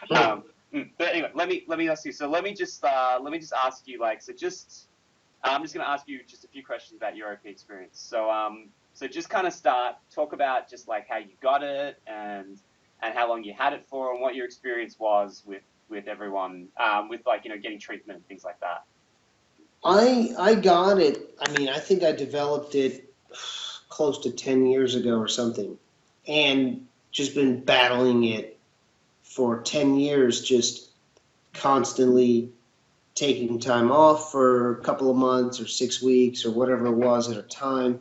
But anyway, let me ask you. So let me just ask you like so just I'm just going to ask you just a few questions about your OP experience. So just kind of talk about just like how you got it and how long you had it for and what your experience was with everyone with like getting treatment and things like that. I got it. I mean, I think I developed it close to 10 years ago or something, and just been battling it for 10 years, just constantly taking time off for a couple of months or 6 weeks or whatever it was at a time.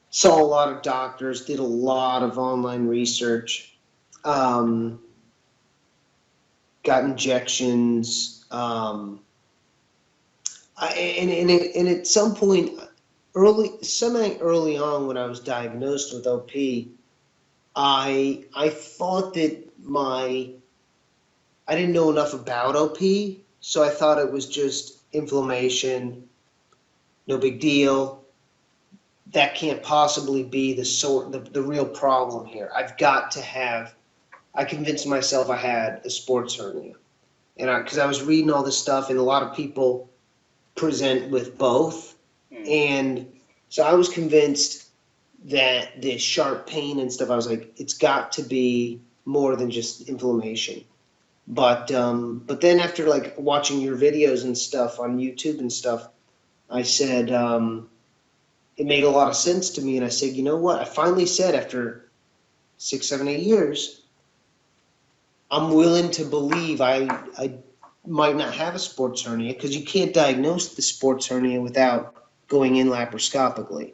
Saw a lot of doctors, did a lot of online research, um, got injections. And at some point, semi early on when I was diagnosed with OP, I thought that I didn't know enough about OP, so I thought it was just inflammation, no big deal. That can't possibly be the real problem here. I convinced myself I had a sports hernia, and because I was reading all this stuff, and a lot of people present with both, Mm. and so I was convinced that the sharp pain and stuff, I was like, it's got to be more than just inflammation. But then after like watching your videos and stuff on YouTube and stuff, I said it made a lot of sense to me, and I said, you know what? I finally said after 6, 7, 8 years, I'm willing to believe I might not have a sports hernia because you can't diagnose the sports hernia without going in laparoscopically.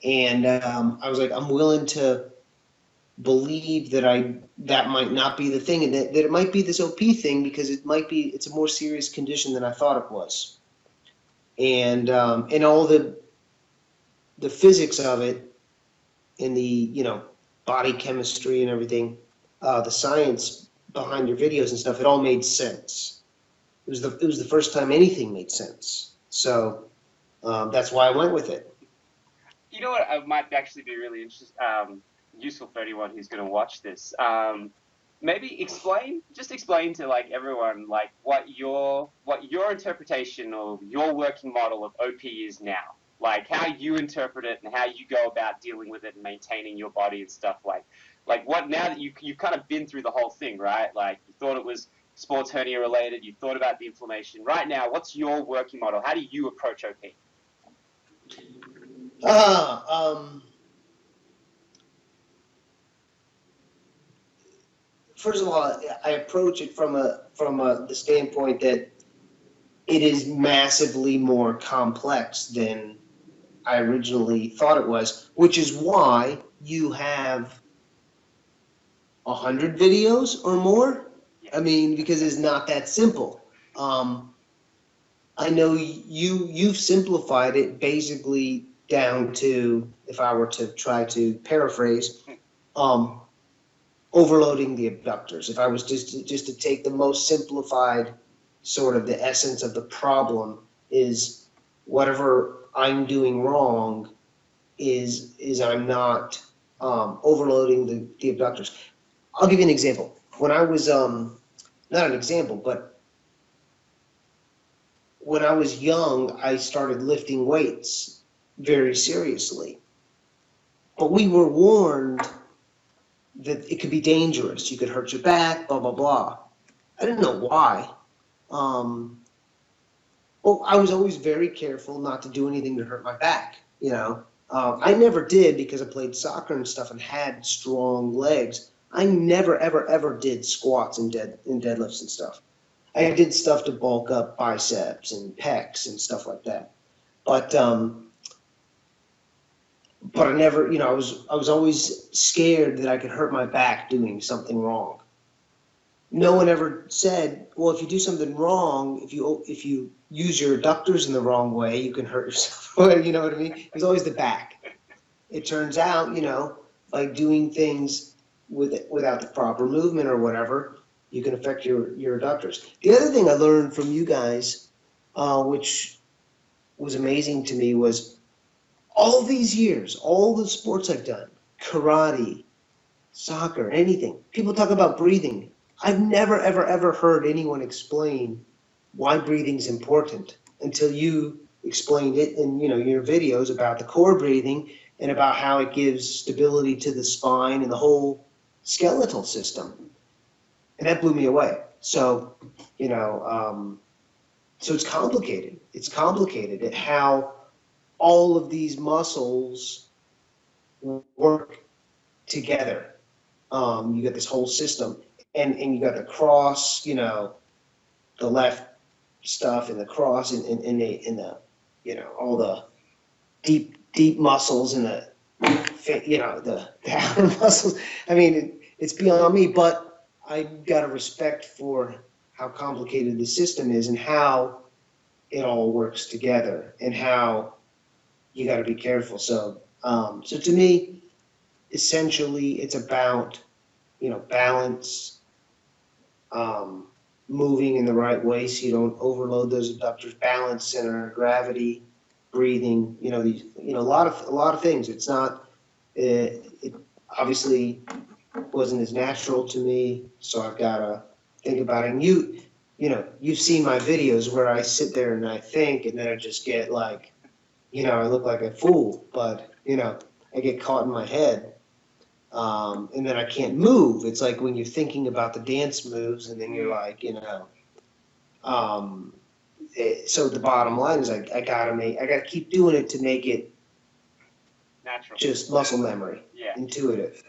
And I was like, I'm willing to believe that might not be the thing, and that it might be this OP thing because it's a more serious condition than I thought it was, and all the physics of it, and the body chemistry and everything, the science behind your videos and stuff, it all made sense. It was the first time anything made sense, so that's why I went with it. You know what? Might actually be really useful for anyone who's going to watch this. Maybe explain to like everyone like what your interpretation or your working model of OP is now. Like how you interpret it and how you go about dealing with it and maintaining your body and stuff like what now that you've kind of been through the whole thing, right? Like you thought it was sports hernia related, you thought about the inflammation. Right now, what's your working model? How do you approach OP? Ah, um, First of all, I approach it from the standpoint that it is massively more complex than I originally thought it was, which is why you have 100 videos or more. Yeah. I mean, because it's not that simple. I know you've simplified it basically down to, if I were to try to paraphrase, um, overloading the abductors. If I was just to take the most simplified sort of the essence of the problem is whatever I'm doing wrong is I'm not overloading the abductors. I'll give you an example. When I was not an example, but when I was young, I started lifting weights very seriously. But we were warned that it could be dangerous. You could hurt your back, blah blah blah. I didn't know why. Um, well, I was always very careful not to do anything to hurt my back. I never did because I played soccer and stuff and had strong legs. I never ever ever did squats and deadlifts and stuff. I did stuff to bulk up biceps and pecs and stuff like that. But but I never, I was always scared that I could hurt my back doing something wrong. No one ever said, well, if you do something wrong, if you use your adductors in the wrong way, you can hurt yourself. You know what I mean? It was always the back. It turns out, by doing things without the proper movement or whatever, you can affect your adductors. The other thing I learned from you guys, which was amazing to me, was all these years, all the sports I've done, karate, soccer, anything. People talk about breathing. I've never, ever, ever heard anyone explain why breathing's important until you explained it in, your videos about the core breathing and about how it gives stability to the spine and the whole skeletal system. And that blew me away. So, so it's complicated. It's complicated at how all of these muscles work together. You got this whole system, and you got the cross, the left stuff and the cross and the all the deep muscles and the outer muscles. I mean, it's beyond me, but I got a respect for how complicated the system is and how it all works together and how you got to be careful. So, so to me, essentially, it's about balance, moving in the right way so you don't overload those abductors, balance, center, gravity, breathing. These a lot of things. It's not. It obviously wasn't as natural to me, so I've got to think about it. And you've seen my videos where I sit there and I think, and then I just get like, I look like a fool, but I get caught in my head. And then I can't move. It's like when you're thinking about the dance moves, and then you're like, so the bottom line is I gotta keep doing it to make it natural, just muscle memory, intuitive.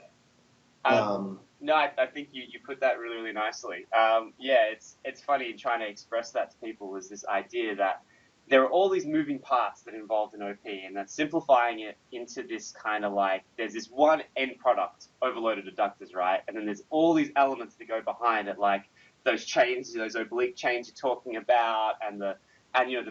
No, I think you put that really, really nicely. It's funny in trying to express that to people is this idea that there are all these moving parts that are involved in OP, and that's simplifying it into this kind of like, there's this one end product, overloaded adductors, right? And then there's all these elements that go behind it, like those chains, those oblique chains you're talking about, and the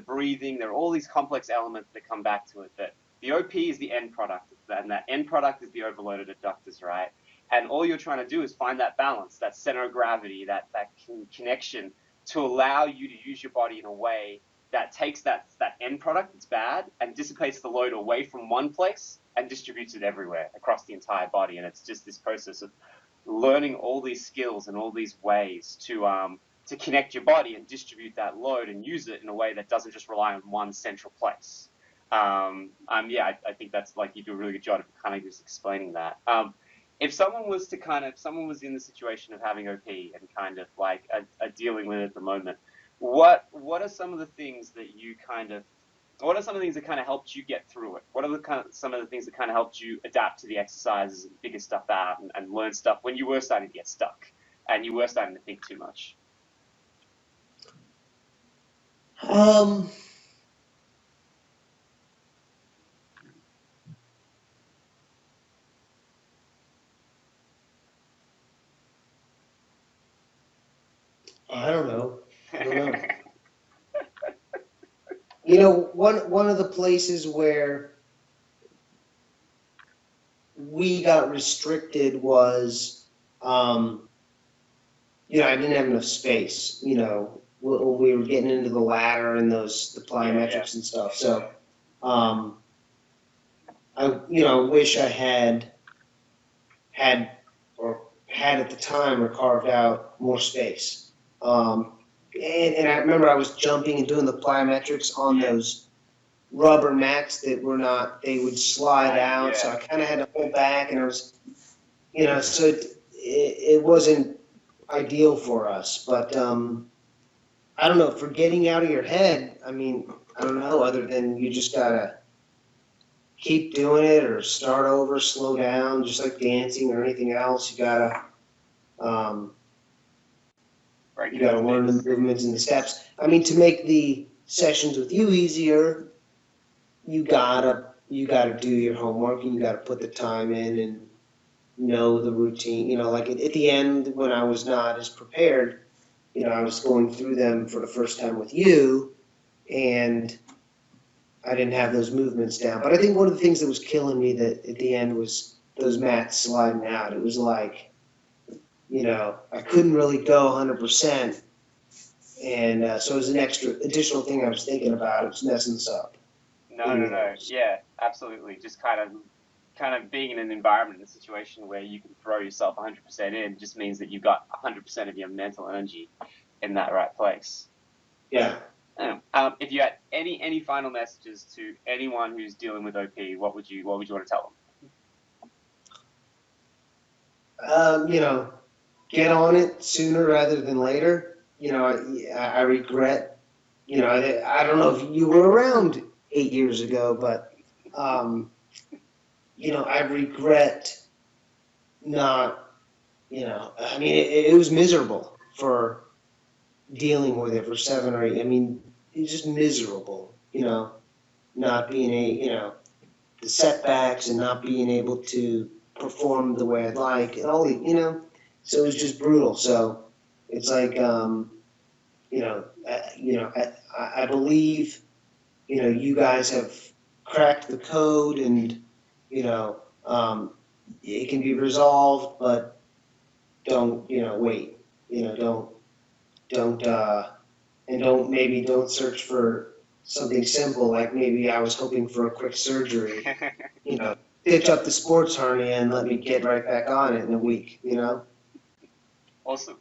breathing. There are all these complex elements that come back to it. But the OP is the end product, and that end product is the overloaded adductors, right? And all you're trying to do is find that balance, that center of gravity, that connection to allow you to use your body in a way that takes that end product that's bad and dissipates the load away from one place and distributes it everywhere across the entire body. And it's just this process of learning all these skills and all these ways to connect your body and distribute that load and use it in a way that doesn't just rely on one central place. I think that's like, you do a really good job of kind of just explaining that. If someone was in the situation of having OP and kind of like are dealing with it at the moment, what are some of the things that kind of helped you get through it? What are some of the things that kind of helped you adapt to the exercises and figure stuff out and learn stuff when you were starting to get stuck and you were starting to think too much? I don't know. One of the places where we got restricted was, I didn't have enough space. We were getting into the ladder and the plyometrics and stuff. So, I wish I had at the time or carved out more space. And I remember I was jumping and doing the plyometrics on those rubber mats that were not, they would slide out. So I kind of had to hold back, and I was, so it wasn't ideal for us. But I don't know, for getting out of your head, I mean, I don't know, other than you just got to keep doing it or start over, slow down, just like dancing or anything else. You got to, you got to learn the movements and the steps. I mean, to make the sessions with you easier, you gotta do your homework, and you gotta put the time in and know the routine. Like at the end when I was not as prepared, I was going through them for the first time with you, and I didn't have those movements down. But I think one of the things that was killing me that at the end was those mats sliding out. It was like, I couldn't really go 100%. And so it was an additional thing I was thinking about. It was messing us up. No. Yeah, absolutely. Just kind of kind of being in an environment, in a situation where you can throw yourself 100% in, just means that you've got 100% of your mental energy in that right place. Yeah. If you had any final messages to anyone who's dealing with OP, what would you want to tell You know, get on it sooner rather than later. You know, I regret. You know, I don't know if you were around 8 years ago, but you know, I regret not. You know, I mean, it was miserable for dealing with it for 7 or 8. I mean, it's just miserable. You know, not being you know, the setbacks and not being able to perform the way I'd like, and all the, you know, so it was just brutal. So it's like, you know, I believe, you know, you guys have cracked the code, and you know, it can be resolved, but don't, you know, wait, you know, don't, and don't search for something simple like maybe I was hoping for a quick surgery. them? You know, stitch up the sports hernia and let me get right back on it in a week, you know? Awesome.